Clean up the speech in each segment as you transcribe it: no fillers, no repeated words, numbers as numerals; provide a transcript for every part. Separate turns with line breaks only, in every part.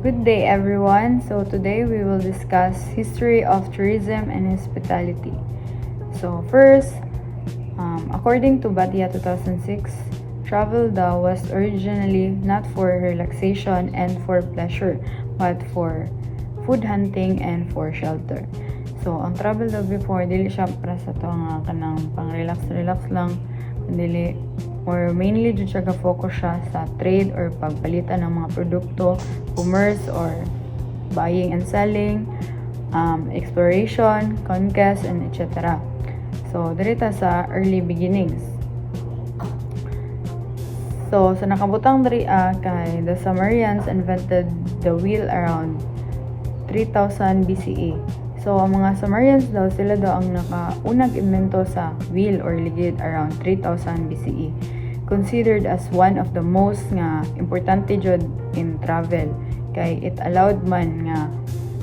Good day everyone. So today we will discuss history of tourism and hospitality. So first, according to Batia 2006, travel daw was originally not for relaxation and for pleasure, but for food hunting and for shelter. So ang travel daw before dili siya para sa to nga kanang pang relax lang, dili or mainly dun siya ga-focus siya sa trade or pagpalitan ng mga produkto, commerce or buying and selling, exploration, conquest, and etc. So, dirita sa early beginnings. So, sa nakabutang diriya kay the Sumerians invented the wheel around 3000 BCE. So, ang mga Sumerians daw, sila daw ang nakaunang invento sa wheel or ligid around 3000 BCE. Considered as one of the most nga importante jud in travel. Kay it allowed man nga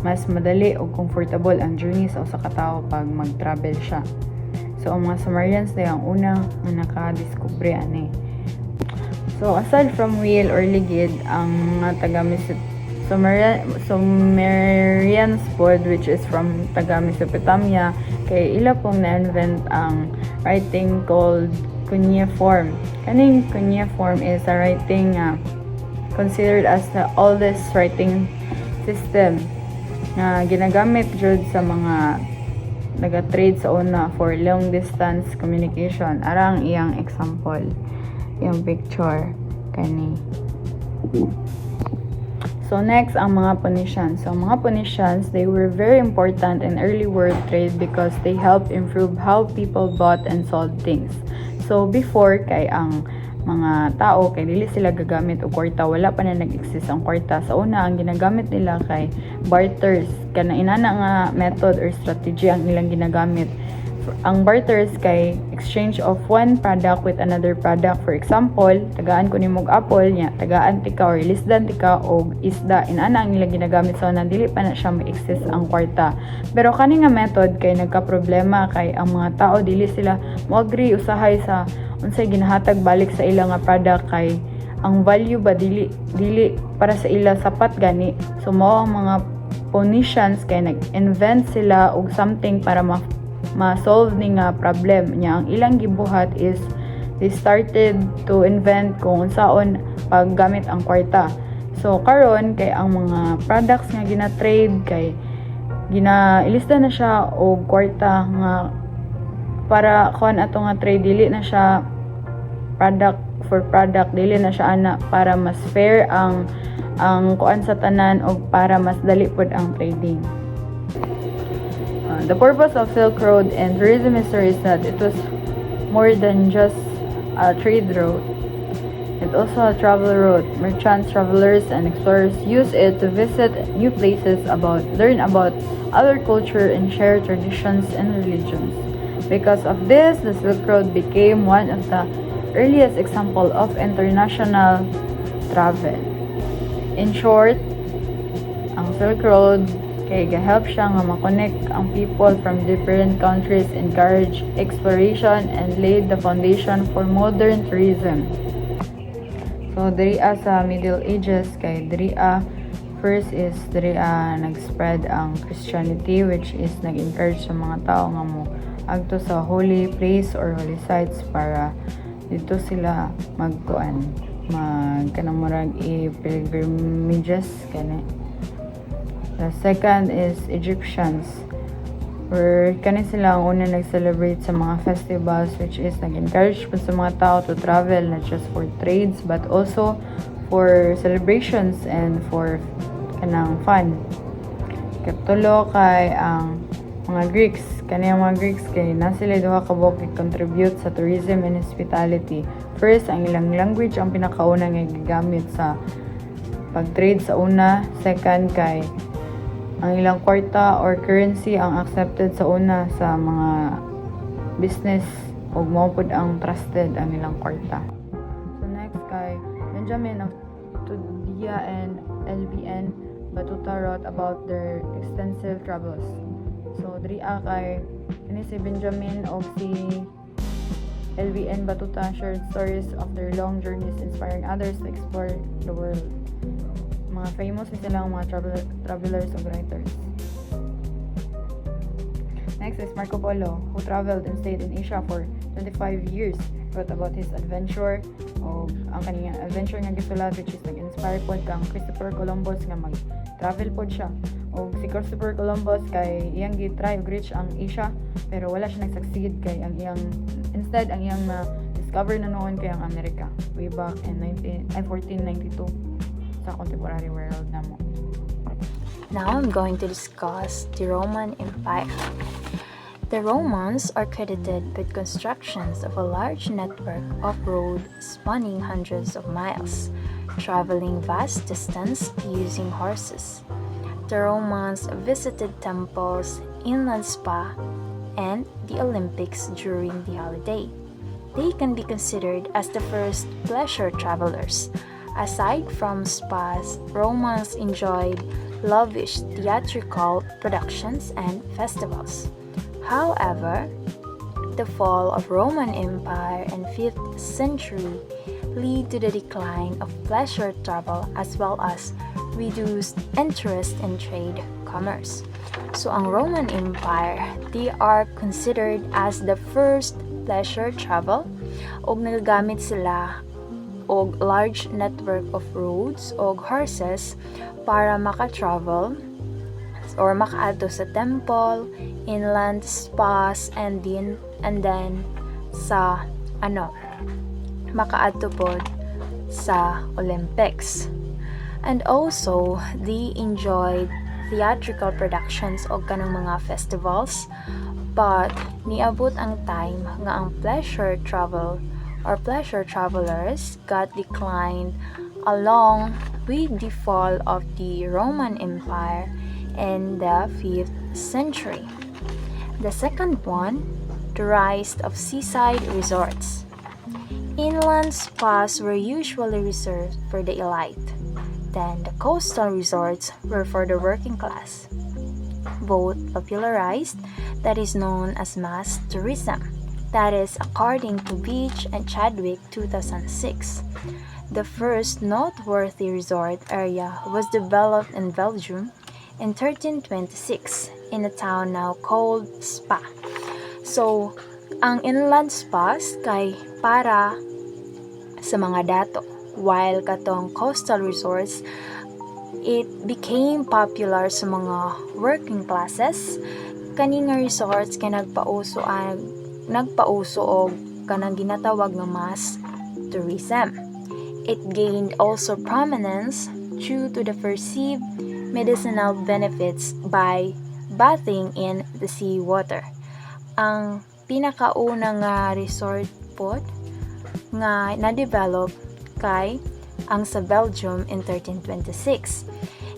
mas madali o comfortable ang journey sa usa ka tawo pag mag-travel siya. So, ang mga Sumerians daw ang unang nga nakadiskubre ani. So, aside from wheel or ligid, ang mga Sumerians pod, which is from taga Mesopotamia, kay ila pong na-invent ang writing called cuneiform. Kaning cuneiform is a writing considered as the oldest writing system na ginagamit jud sa mga naga-trade sa una for long distance communication. Arang iyang example, yung picture kani. So next, ang mga Phoenicians. So mga Phoenicians, they were very important in early world trade because they helped improve how people bought and sold things. So before, kay ang mga tao, kay dili sila gagamit og kwarta, wala pa na nag-exist ang kwarta. Sa una, ang ginagamit nila kay barters. Kana inana nga method or strategy ang ilang ginagamit. Ang barters kay exchange of one product with another product. For example, tagaan ko nimog apple nya, tagaan tika or lisdan tika og isda. Inana ang ilang ginagamit so dili pa na siya ma-exist ang kwarta. Pero kani nga method kay nagka-problema kay ang mga tao dili sila mo-agree usahay sa unsay ginahatag balik sa ilang nga product kay ang value ba dili para sa ila sapat gani. So mao ang mga Phoenicians kay nag-invent sila og something para ma-solve ni nga problem niya. Ang ilang gibuhat is they started to invent kung unsaon paggamit ang kwarta. So karon kay ang mga products nga gina-trade kay ginailista na siya og kwarta nga para kuan ato nga trade, dili na siya product for product, dili na siya ana para mas fair ang kuan sa tanan og para mas dali pod ang trading. The purpose of Silk Road and tourism history is that it was more than just a trade route. It's also a travel route. Merchants, travelers, and explorers use it to visit new places, learn about other culture, and share traditions and religions. Because of this, the Silk Road became one of the earliest examples of international travel. In short, ang Silk Road kay ga-help siya nga ma-connect ang people from different countries, encourage exploration, and laid the foundation for modern tourism. So, diriya sa Middle Ages, kay diriya, first is diriya nag-spread ang Christianity, which is nag-encourage sa mga tao nga mo agto sa holy place or holy sites para dito sila kanamurag pilgrimages kani. The second is Egyptians, where kani sila ang una nag-celebrate sa mga festivals, which is nag-encourage pa sa mga tao to travel not just for trades but also for celebrations and for kanang fun. Katulo kay ang mga Greeks. Kani ang mga Greeks kay na sila duha ka buok contribute sa tourism and hospitality. First, ang ilang language ang pinakauna nga gigamit sa pag-trade sa una. Second, kay ang ilang kwarta or currency ang accepted sa una sa mga business ug mao pud ang trusted ang ilang kwarta. So next kay Benjamin of Tudela and LBN Batuta wrote about their extensive travels. So diriya kay ini si Benjamin o si LBN Batuta shared stories of their long journeys inspiring others to explore the world. Mga famous ni sila ang mga travelers o writers. Next is Marco Polo, who traveled and stayed in Asia for 25 years. Wrote about his adventure o ang kaniyang adventure nga gisulat, which is nag-inspire pod kang Christopher Columbus nga mag-travel pod siya. O si Christopher Columbus kay iyang gi-try og reach ang Asia pero wala siya nag-succeed kay ang iyang instead ang iyang discover na noon kay ang Amerika way back in 1492 sa contemporary world namo.
Now I'm going to discuss the Roman Empire. The Romans are credited with constructions of a large network of roads spanning hundreds of miles, traveling vast distance using horses. The Romans visited temples, inland spa, and the Olympics during the holiday. They can be considered as the first pleasure travelers. Aside from spas, Romans enjoyed lavish theatrical productions and festivals. However, the fall of Roman Empire in 5th century lead to the decline of pleasure travel as well as reduced interest in trade commerce. So ang Roman Empire, they are considered as the first pleasure travel og nagagamit sila og large network of roads og horses para maka-travel or makaadto sa temple, inland spas, and then sa makaadto pod sa Olympics. And also, they enjoyed theatrical productions o kanang mga festivals, but niabot ang time nga ang pleasure travel or pleasure travelers got declined along with the fall of the Roman Empire in the 5th century. The second one, the rise of seaside resorts. Inland spas were usually reserved for the elite. Then the coastal resorts were for the working class. Both popularized that is known as mass tourism. That is according to Beach and Chadwick 2006. The first noteworthy resort area was developed in Belgium in 1326 in a town now called Spa. So, ang inland spas kay para sa mga dato, while katong coastal resorts, it became popular sa mga working classes. Kani nga resorts kay nagpauso og kanang ginatawag nga mass tourism. It gained also prominence due to the perceived medicinal benefits by bathing in the seawater. Ang pinakauna nga resort pod nga na-develop kay ang sa Belgium in 1326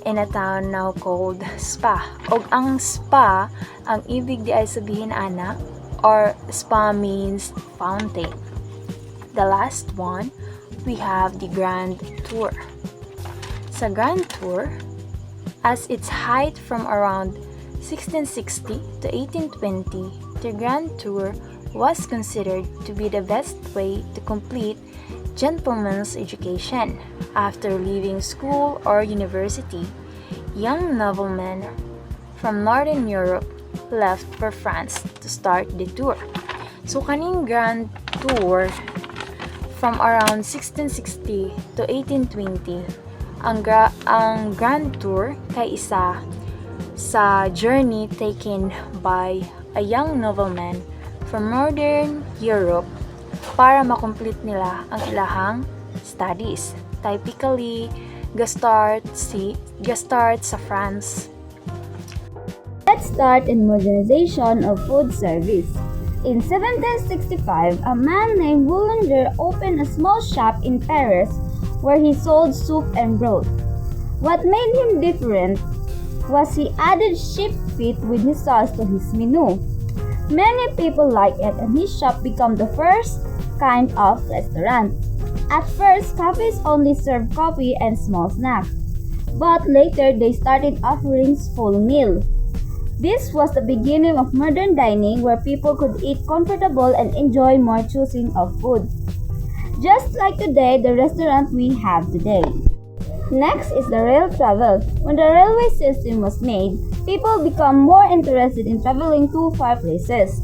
in a town now called Spa. Og ang spa, ang ibig di ay sabihin ana, or spa means fountain. The last one, we have the Grand Tour. Sa Grand Tour, as its height from around 1660 to 1820, the Grand Tour was considered to be the best way to complete gentleman's education. After leaving school or university, young noblemen from Northern Europe left for France to start the tour. So kaning Grand Tour from around 1660 to 1820, ang Grand Tour kay isa sa journey taken by a young nobleman from Northern Europe para makomplete nila ang ilahang studies. Typically, gastart sa France.
Let's start in modernization of food service. In 1765, a man named Boulanger opened a small shop in Paris where he sold soup and broth. What made him different was he added sheep feet with his sauce to his menu. Many people liked it and his shop became the first kind of restaurant. At first, cafes only served coffee and small snacks, but later they started offering full meal. This was the beginning of modern dining where people could eat comfortable and enjoy more choosing of food. Just like today, the restaurant we have today. Next is the rail travel. When the railway system was made, people become more interested in traveling to far places.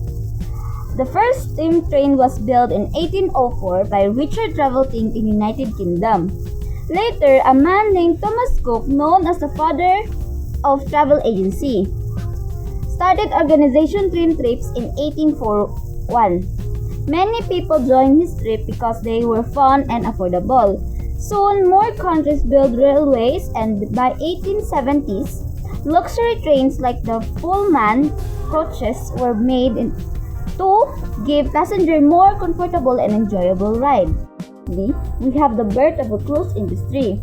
The first steam train was built in 1804 by Richard Travelting in United Kingdom. Later, a man named Thomas Cook, known as the father of travel agency, started organization train trips in 1841. Many people joined his trip because they were fun and affordable. Soon, more countries built railways, and by 1870s, luxury trains like the Pullman coaches were made to give passengers more comfortable and enjoyable ride. We have the birth of a cruise industry.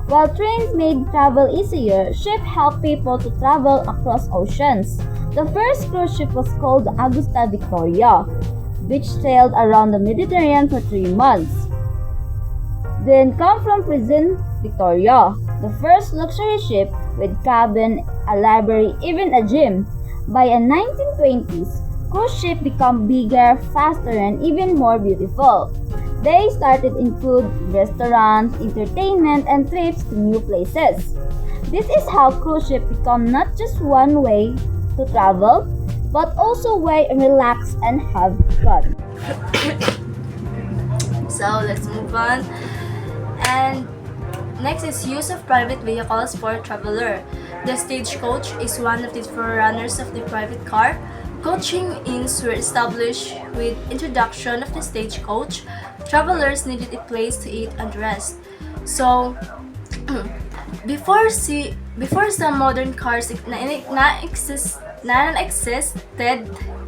While trains made travel easier, ships helped people to travel across oceans. The first cruise ship was called the Augusta Victoria, which sailed around the Mediterranean for 3 months. Then come from Prison Victoria, the first luxury ship with cabin, a library, even a gym. By the 1920s, cruise ships become bigger, faster, and even more beautiful. They started include restaurants, entertainment, and trips to new places. This is how cruise ships become not just one way to travel, but also a way to relax and have fun.
So let's move on. And next is use of private vehicles for traveler. The stagecoach is one of the forerunners of the private car. Coaching inns were established with introduction of the stagecoach. Travelers needed a place to eat and rest. So before some modern cars existed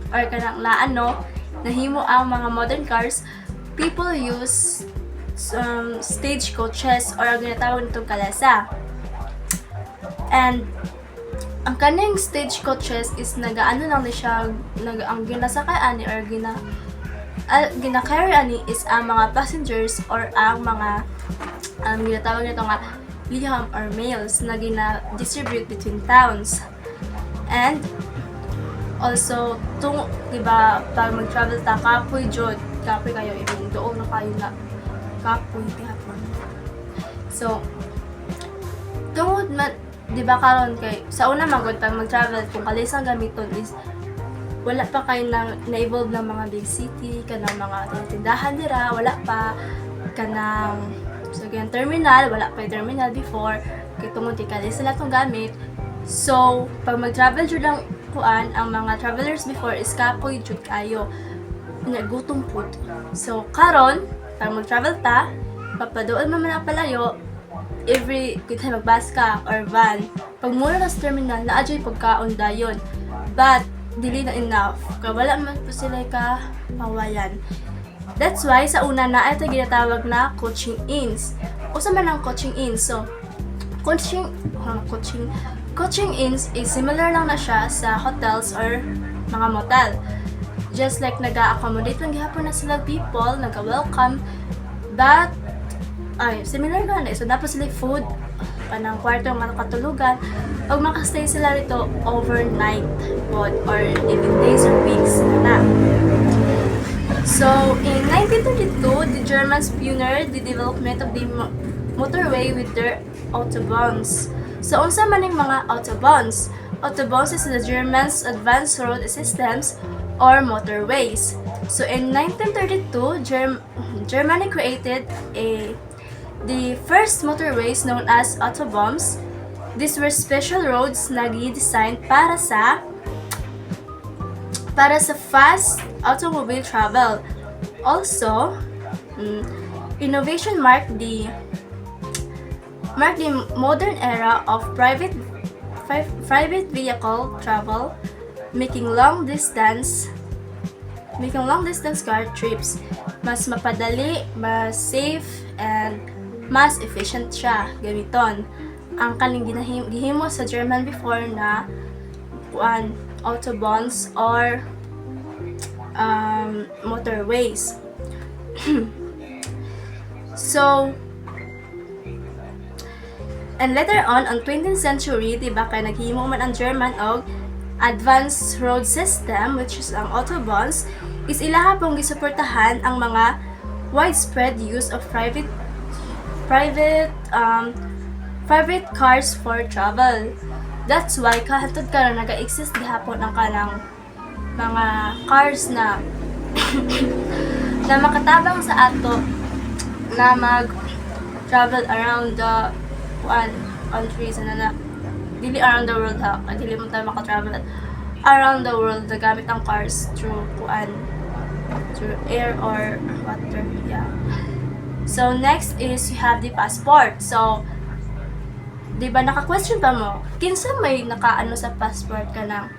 or kanang nahimo ang mga modern cars, people use stagecoaches or ang ginatawag nitong kalesa. And ang kaning stagecoaches is nagaano lang ni siya, ang ginasakay ani or gina-carry ani is ang mga passengers or ang mga ginatawag nito nga liham or mails na gina-distribute between towns. And also, diba, pag mag-travel ta, kapoy kayo, even doon na kayo na kapoy, tihapon. So, diba karon kay, sa una magod, pag mag-travel, kung kalisang gamiton is, wala pa kayo na-evolve ng mga big city, kanang mga tindahan nila, wala pa, kanang, so ganyan, terminal, wala pa yung terminal before, kaya tungod kalis sila itong gamit. So, pag mag-travel dyan lang kuan, ang mga travelers before is kapoy jud kayo. Gutom pud. So, karon, pag mag-travel ta, papadoon man ang palayo, every good time magbus ka or van. Pag muna na sa terminal, naadyo'y pagkaon dayon. But, dili na enough. Kaya wala man po sila ka pawayan. That's why, sa una na, ito ginatawag na coaching inns. Usa man ang coaching inns. So, coaching inns is similar lang na siya sa hotels or mga motel. Just like nag-accommodate lang gihapon na sila people, nag-welcome, but similar lang na. So, dapat sila food, panang kwarto, makatulugan, pag makastay sila rito overnight or even days or weeks na. So, in 1932, the Germans pioneered the development of the motorway with their autobahns. So, unsa man yung mga autobahns? Autobahns is the Germans' advanced road systems or motorways. So, in 1932, Germany created the first motorways known as autobahns. These were special roads na gi-designed para sa fast automobile travel. Also, innovation marked the modern era of private vehicle travel, making long distance car trips mas mapadali, mas safe, and mas efficient siya gamiton. Ang kaning gihimo sa German before na autobahns or motorways. So, and later on 20th century, diba, kaya naghimo man ang German og advanced road system, which is ang autobahns, is ilaha pong gisuportahan ang mga widespread use of private favorite cars for travel. That's why kahantod karon naga-exist gihapon ang kanang mga cars na na makatabang sa ato na mag travel around the one countries na dili around the world ha, dili mo tayo maka-travel around the world na gamit ang cars through air or water. Yeah. So next is you have the passport. So di ba naka-question pa mo, kinsa may nakaano sa passport ka na?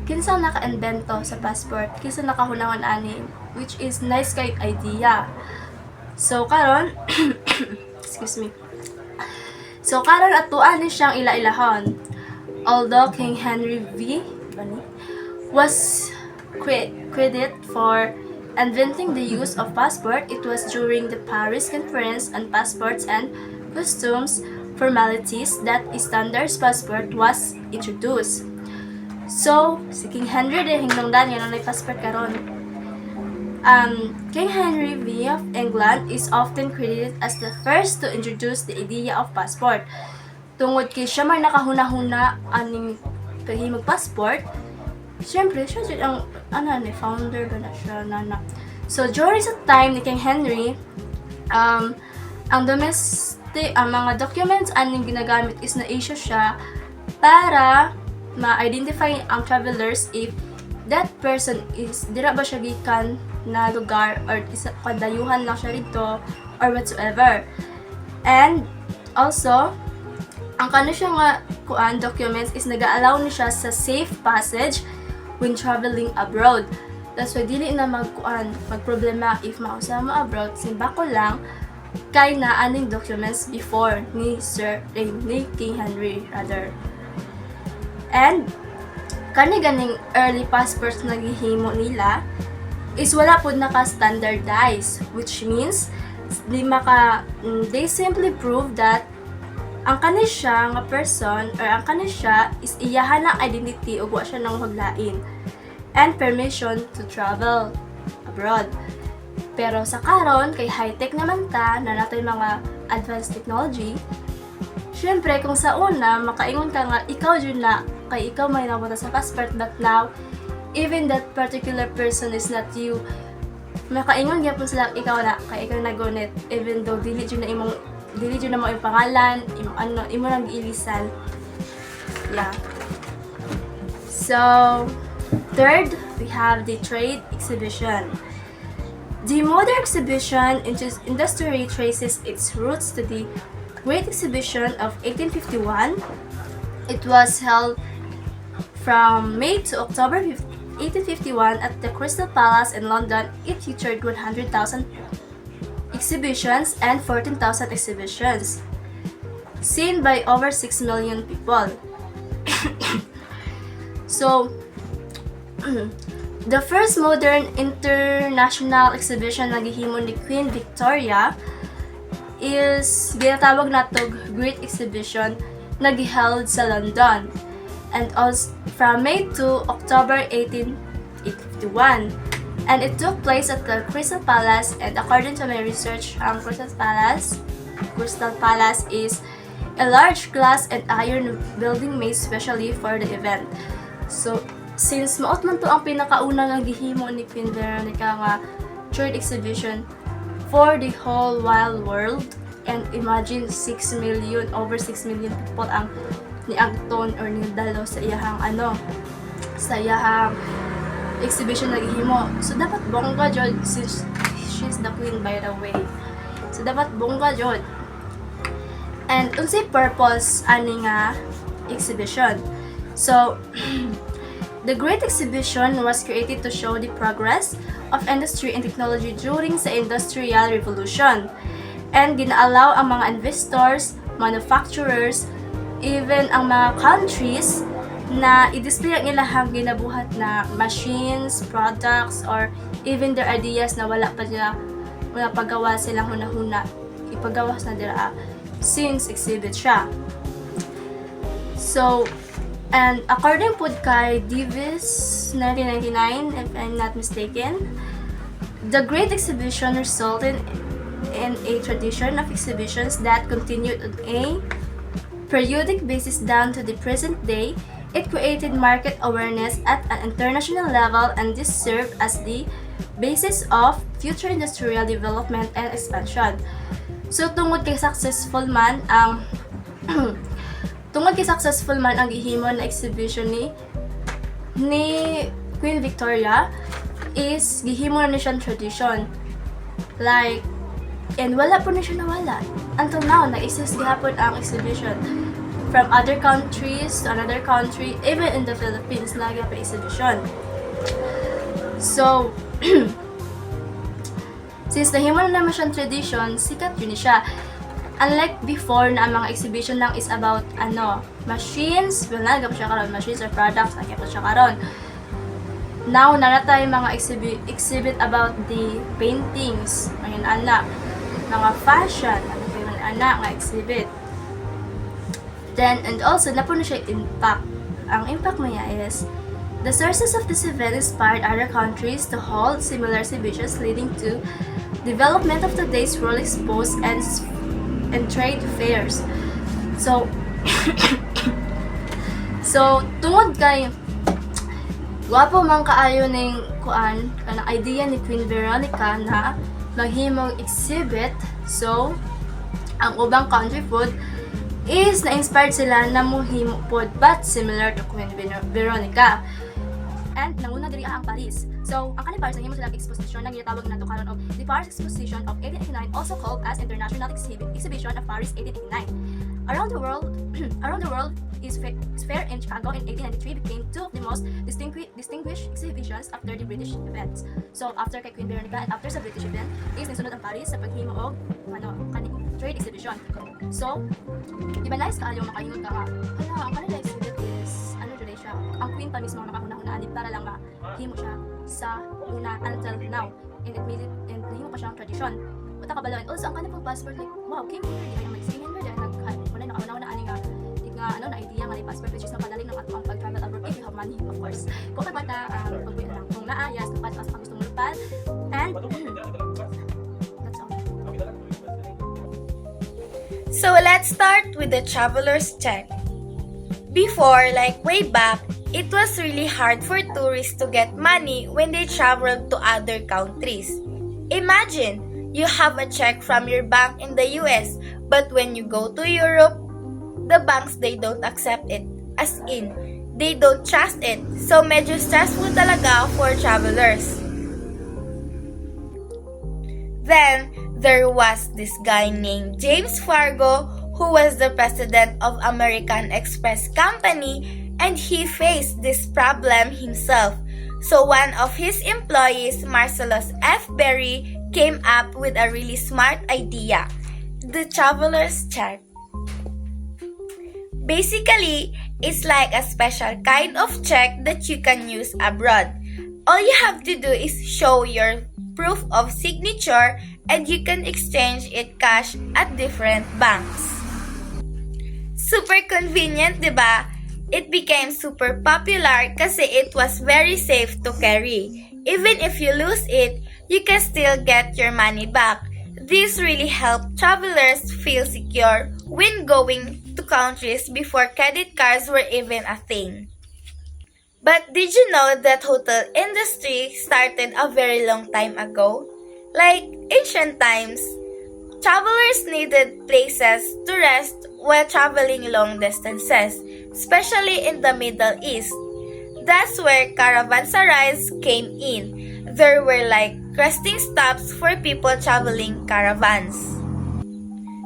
Kinsa naka-invento sa passport? Kinsa nakahunahon ani? Which is nice kay idea. So karon excuse me. So karon atuan ni siyang ila-ilahon. Although King Henry V was credited for inventing the use of passport, it was during the Paris Conference on Passports and Customs formalities that a standard passport was introduced. So, si King Henry din hinungdan yan ang passport karon. King Henry V of England is often credited as the first to introduce the idea of passport. Tungod kay siya may nakahuna-huna aning paghimog passport, siyempre siya dyan ang founder ba na siya nana. So during sa time ni King Henry, ang mga documents aning ginagamit is na-issue siya para ma-identify ang travelers if that person is dira ba siya gikan na lugar or isa kadayuhan lang siya rito or whatsoever. And also ang kano siya nga documents is nag-allow ni siya sa safe passage when traveling abroad. That's why dili na magproblema if mausa mo abroad, simbako lang kay na aning documents before ni King Henry rather. And kani ganing early passports na gihimo nila is wala pud naka-standardize, which means they simply prove that ang kani siya nga person or ang kani siya is iyahan ang identity ug wa siya nang huglain and permission to travel abroad. Pero sa karon kay high-tech naman ta na natay mga advanced technology, syempre kung sa una makaingon ka nga ikaw jud na kay ikaw may nabuta sa passport, but now even that particular person is not you, makaingon gyapon sila ikaw na kay ikaw nagunit even though dili jud na mo yung pangalan, imo nang giilisan. Yeah. So, third, we have the trade exhibition. The modern exhibition industry traces its roots to the Great Exhibition of 1851. It was held from May to October 1851 at the Crystal Palace in London. It featured 100,000 exhibitions and 14,000 exhibitions, seen by over 6 million people. So, the first modern international exhibition na gihimo ni Queen Victoria is ginatawag natog Great Exhibition na giheld sa London, and also from May to October 1851. And it took place at the Crystal Palace, and according to my research, Crystal Palace is a large glass and iron building made specially for the event. So, since maot man to ang pinakauna nga gihimo ni Queen Veronica nga third exhibition for the whole wide world, and imagine over 6 million people ang niagton or nidalo sa iyahang exhibition na gihimo. So dapat bongga jud, since she's the queen by the way. So dapat bongga jud. And unsay purpose ani nga exhibition? So the Great Exhibition was created to show the progress of industry and technology during sa Industrial Revolution, and gina-allow ang mga investors, manufacturers, even ang mga countries na i-display ang ilahang ginabuhat na machines, products, or even their ideas na wala pagawa silang hunahuna, ipagawas na dira since exhibit siya. So, and according po kay Davis 1999, if I'm not mistaken, the Great Exhibition resulted in a tradition of exhibitions that continued on a periodic basis down to the present day. It created market awareness at an international level, and this served as the basis of future industrial development and expansion. So tungod kay successful man ang gihimo na exhibition ni Queen Victoria is gihimo na siyang tradition. Like, and wala po na siya nawala. Until now, nag-exist gihapon ang exhibition. From other countries to another country, even in the Philippines, nag-pa exhibition. So, since nahimo na naman siyang tradition, sikat yun siya. Unlike before na ang mga exhibition lang is about machines, well, nagap siya karon, machines or products, nagap siya karon. Now, naratay mga exhibit about the paintings, mga fashion, nga exhibit. Then, and also, napuno siya impact. Ang impact niya is, the sources of this event inspired other countries to hold similar exhibitions, leading to development of today's World Expos and trade fairs. So, tungod kay wapo man kaayo ning kanang idea ni Queen Veronica na maghimong exhibit. So, ang ubang country food is na-inspired sila na mohimo pod but similar to Queen Veronica. And nanguna diri ang Paris. So, ang kanang Paris nahimo sila exposition na ginatawag nato karon og the Paris Exposition of 1889, also called as International Exhibition of Paris 1889. Around the world is fair in Chicago in 1893 became two of the most distinguished exhibitions after the British events. So, after kay Queen Veronica and after sa British event, is nasunod ang Paris sa paghimo og kaning trade exhibition. So, iba nice kaayo makaingon ka ha. Hala, ang kanila exhibit is today siya. Ang Queen pa mismo nakahuna-hunaan para lang mahimo siya sa una until now. And nahimo pa siyang tradition. Uta kabalo, and also ang kanang passport, like wow, King Henry di kaya mag-singin mo dahil wala nakauna-una ani nga na idea nga ni passport, which is napadaling ng atong pag-travel abroad if you have money, of course. Kung kabata, pagbuhin lang kung naayas, kapag mas gusto mo lupad, and that's all.
So let's start with the traveler's check. Before, like way back, it was really hard for tourists to get money when they traveled to other countries. Imagine, you have a check from your bank in the US, but when you go to Europe, the banks, they don't accept it. As in, they don't trust it. So medyo stressful talaga for travelers. Then, there was this guy named James Fargo who was the president of American Express Company, and he faced this problem himself. So one of his employees, Marcellus F. Berry, came up with a really smart idea, the traveler's check. Basically, it's like a special kind of check that you can use abroad. All you have to do is show your proof of signature and you can exchange it cash at different banks. Super convenient, diba? It became super popular kasi it was very safe to carry. Even if you lose it, you can still get your money back. This really helped travelers feel secure when going to countries before credit cards were even a thing. But did you know that hotel industry started a very long time ago? Like ancient times, travelers needed places to rest while traveling long distances, especially in the Middle East. That's where caravanserais came in. There were like resting stops for people traveling caravans.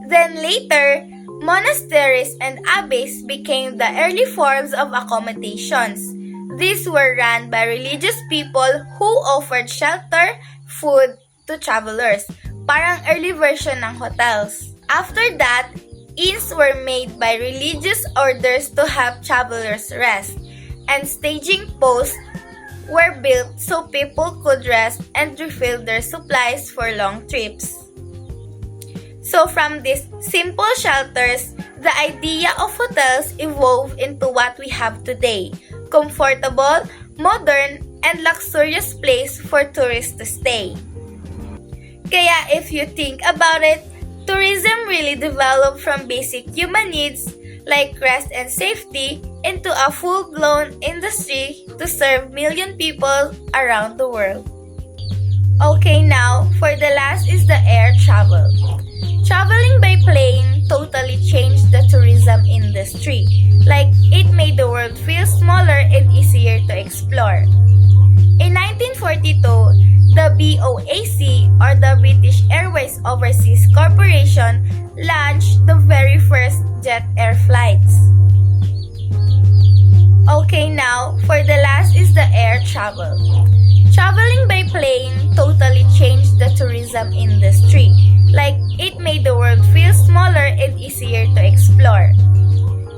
Then later, monasteries and abbeys became the early forms of accommodations. These were run by religious people who offered shelter, food to travelers, parang early version ng hotels. After that, inns were made by religious orders to help travelers rest, and staging posts were built so people could rest and refill their supplies for long trips. So from these simple shelters, the idea of hotels evolved into what we have today, comfortable, modern, and luxurious place for tourists to stay. Kaya if you think about it, tourism really developed from basic human needs like rest and safety, into a full-blown industry to serve million people around the world. Okay, now, for the last is the air travel. Traveling by plane totally changed the tourism industry. Like, it made the world feel smaller and easier to explore. In 1942, the BOAC, or the British Airways Overseas Corporation, launched the very first jet air flights. Okay, now, for the last is the air travel. Traveling by plane totally changed the tourism industry. Like, it made the world feel smaller and easier to explore.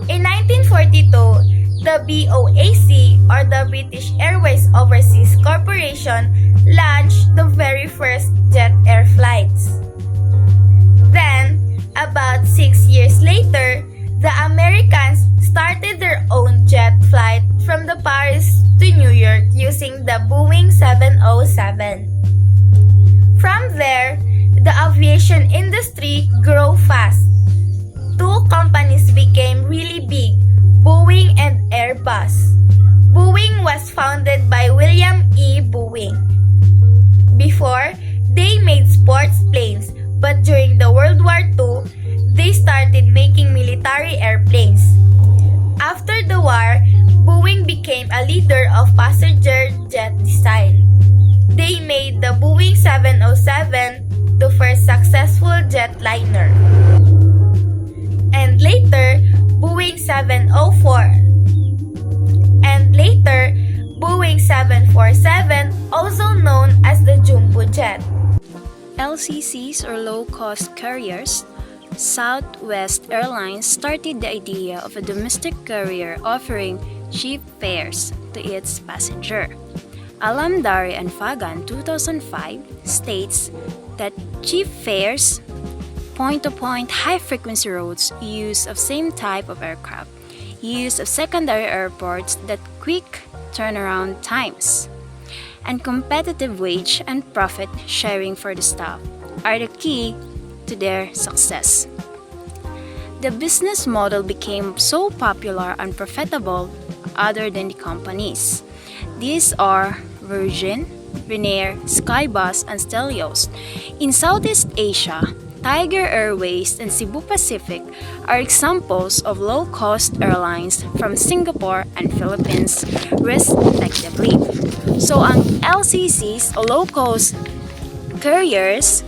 In 1942, the BOAC, or the British Airways Overseas Corporation, launched the very first jet air flights. Then, about 6 years later, the Americans started their own jet flight from the Paris to New York using the Boeing 707. From there, the aviation industry grew fast. Two companies became really big, Boeing and Airbus. Boeing was founded by William E. Boeing. Before, they made sports planes, but during the World War II, they started making military airplanes. After the war, Boeing became a leader of passenger jet design. They made the Boeing 707 the first successful jetliner. And later, Boeing 704. And later, Boeing 747, also known as the jumbo jet.
LCCs or low-cost carriers, Southwest Airlines started the idea of a domestic carrier offering cheap fares to its passenger. Alamdari and Fagan 2005 states that cheap fares, point-to-point high-frequency routes, use of same type of aircraft, use of secondary airports that quick turnaround times, and competitive wage and profit sharing for the staff are the key to their success. The business model became so popular and profitable other than the companies. These are Virgin, Renair, Skybus, and Stelios. In Southeast Asia, Tiger Airways and Cebu Pacific are examples of low-cost airlines from Singapore and Philippines, respectively. So, ang LCCs o low-cost carriers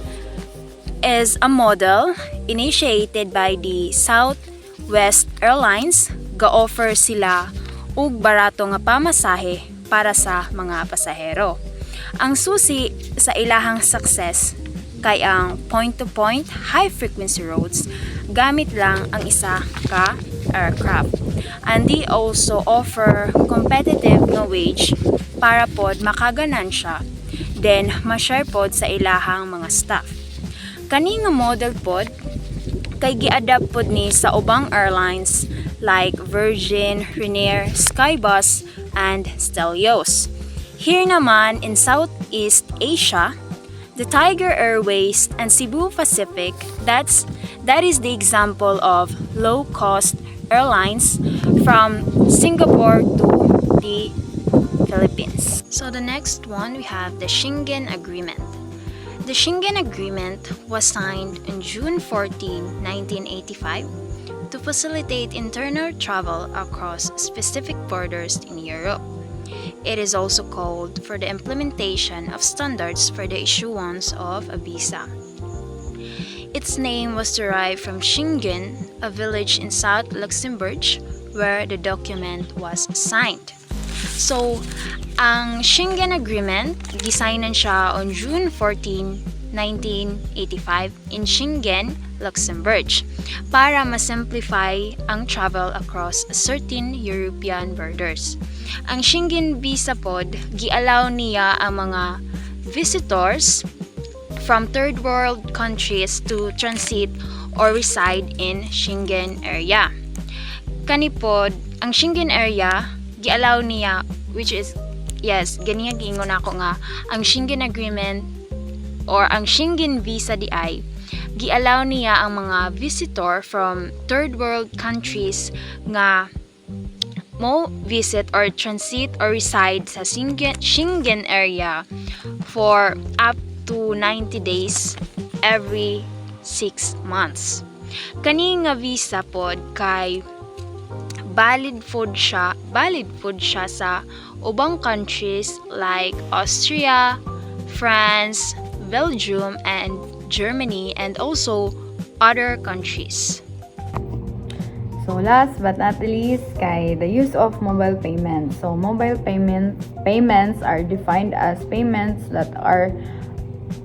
is a model initiated by the Southwest Airlines. Ga-offer sila og barato nga pamasahe para sa mga pasahero. Ang susi sa ilahang success kay ang point-to-point high-frequency routes gamit lang ang isa ka aircraft. And they also offer competitive nga wage para pod makaganansya, then ma-share pod sa ilahang mga staff. Kani nga model pod kay gi-adapt pod ni sa ubang airlines like Virgin, Renair, Skybus, and Stelios. Here naman in Southeast Asia, the Tiger Airways and Cebu Pacific, that is the example of low-cost airlines from Singapore to the Philippines. So the next one, we have the Schengen Agreement. The Schengen Agreement was signed on June 14, 1985 to facilitate internal travel across specific borders in Europe. It is also called for the implementation of standards for the issuance of a visa. Its name was derived from Schengen, a village in South Luxembourg, where the document was signed. So, ang Schengen Agreement, gisignan siya on June 14, 1985 in Schengen, Luxembourg, para ma-simplify ang travel across certain European borders. Ang Schengen visa pod, gi-allow niya ang mga visitors from third world countries to transit or reside in Schengen area. Kanipod, ang Schengen area, gi-allow niya, which is, yes, ganiya giingon ako nga, ang Schengen Agreement or ang Schengen visa di ay Gialaw niya ang mga visitor from third world countries nga mo visit or transit or reside sa Schengen area for up to 90 days every 6 months. Kani nga visa pod kay valid food siya sa ubang countries like Austria, France, Belgium, and Germany, and also other countries.
So last but not least, kay the use of mobile payments. So mobile payments are defined as payments that are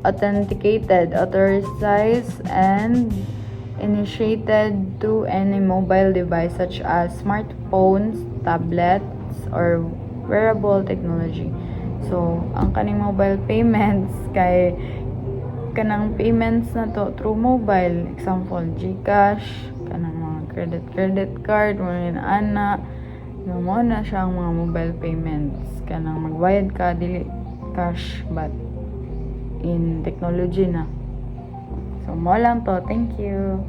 authenticated, authorized, and initiated through any mobile device such as smartphones, tablets, or wearable technology. So, ang kaning mobile payments kay kanang payments na to through mobile. Example, GCash, kanang mga credit card, mga ana. Mo na siyang mga mobile payments. Kanang magbayad ka, dili cash, but in technology na. So, mo lang to. Thank you.